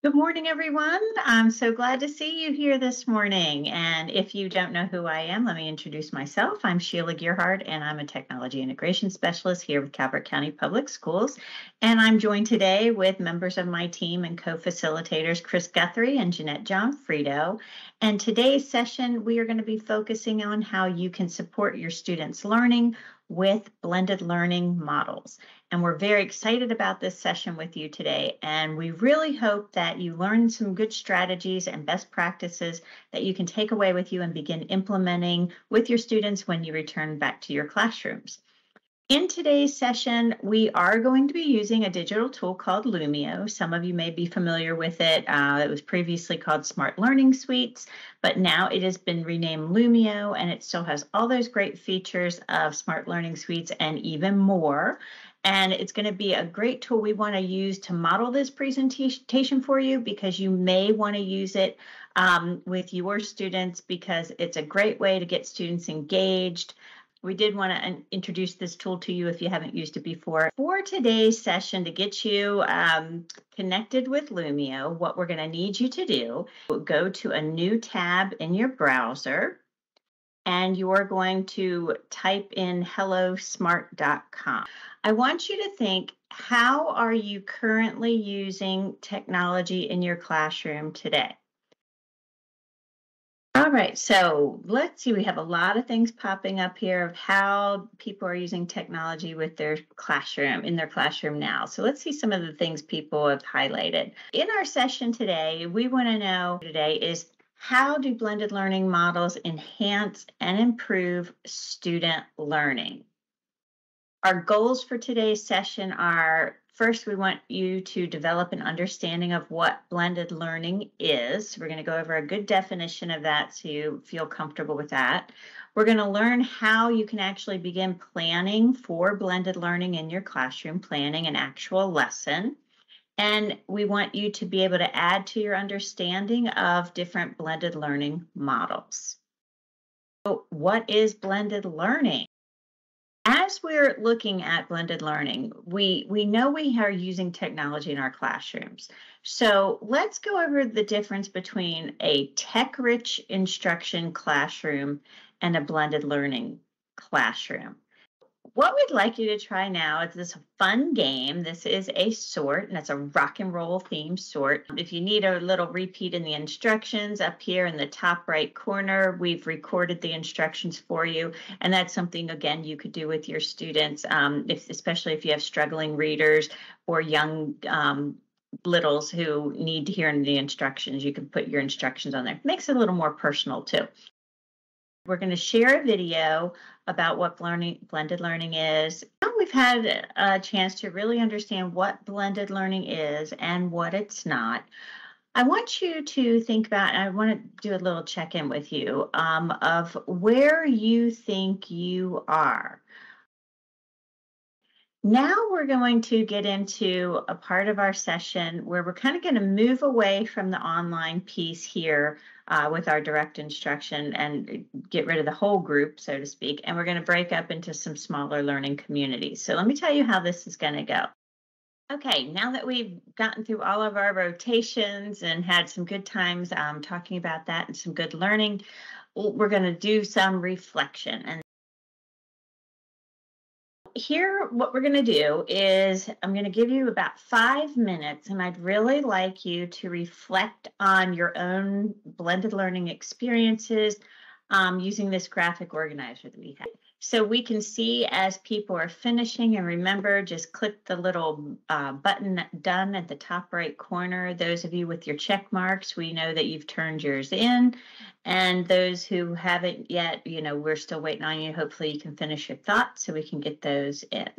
Good morning, everyone. I'm so glad to see you here this morning. And if you don't know who I am, let me introduce myself. I'm Sheila Gearhart, and I'm a technology integration specialist here with Calvert County Public Schools. And I'm joined today with members of my team and co-facilitators, Chris Guthrie and Jeanette Johnfrido. And today's session, we are going to be focusing on how you can support your students' learning with blended learning models. And we're very excited about this session with you today. And we really hope that you learn some good strategies and best practices that you can take away with you and begin implementing with your students when you return back to your classrooms. In today's session, we are going to be using a digital tool called Lumio. Some of you may be familiar with it. It was previously called Smart Learning Suites, but now it has been renamed Lumio, and it still has all those great features of Smart Learning Suites and even more. And it's going to be a great tool we want to use to model this presentation for you, because you may want to use it with your students, because it's a great way to get students engaged. We did want to introduce this tool to you if you haven't used it before. For today's session, to get you connected with Lumio, what we're going to need you to do, go to a new tab in your browser, and you're going to type in hellosmart.com. I want you to think, how are you currently using technology in your classroom today? All right, so let's see, we have a lot of things popping up here of how people are using technology with their classroom, in their classroom now. So let's see some of the things people have highlighted. In our session today, we want to know today is, how do blended learning models enhance and improve student learning? Our goals for today's session are, first, we want you to develop an understanding of what blended learning is. We're going to go over a good definition of that so you feel comfortable with that. We're going to learn how you can actually begin planning for blended learning in your classroom, planning an actual lesson. And we want you to be able to add to your understanding of different blended learning models. So what is blended learning? As we're looking at blended learning, we know we are using technology in our classrooms. So let's go over the difference between a tech-rich instruction classroom and a blended learning classroom. What we'd like you to try now is this fun game. This is a sort, and it's a rock and roll theme sort. If you need a little repeat in the instructions, up here in the top right corner, we've recorded the instructions for you. And that's something, again, you could do with your students, especially if you have struggling readers or young littles who need to hear the instructions. You can put your instructions on there. Makes it a little more personal, too. We're going to share a video about what blended learning is. Now we've had a chance to really understand what blended learning is and what it's not. I want you to think about, and I want to do a little check-in with you of where you think you are. Now we're going to get into a part of our session where we're kind of going to move away from the online piece here with our direct instruction and get rid of the whole group, so to speak, and we're going to break up into some smaller learning communities. So let me tell you how this is going to go. Okay, now that we've gotten through all of our rotations and had some good times talking about that and some good learning, we're going to do some reflection. And here, what we're going to do is I'm going to give you about 5 minutes, and I'd really like you to reflect on your own blended learning experiences using this graphic organizer that we have. So we can see as people are finishing, and remember, just click the little button done at the top right corner. Those of you with your check marks, we know that you've turned yours in. And those who haven't yet, we're still waiting on you. Hopefully you can finish your thoughts so we can get those in.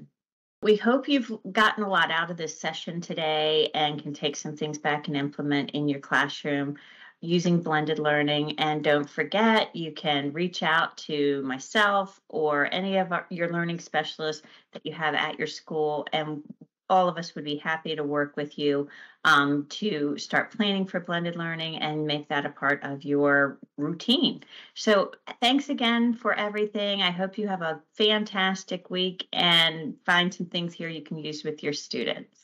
We hope you've gotten a lot out of this session today and can take some things back and implement in your classroom using blended learning. And don't forget, you can reach out to myself or any of your learning specialists that you have at your school, and all of us would be happy to work with you to start planning for blended learning and make that a part of your routine. So thanks again for everything. I hope you have a fantastic week and find some things here you can use with your students.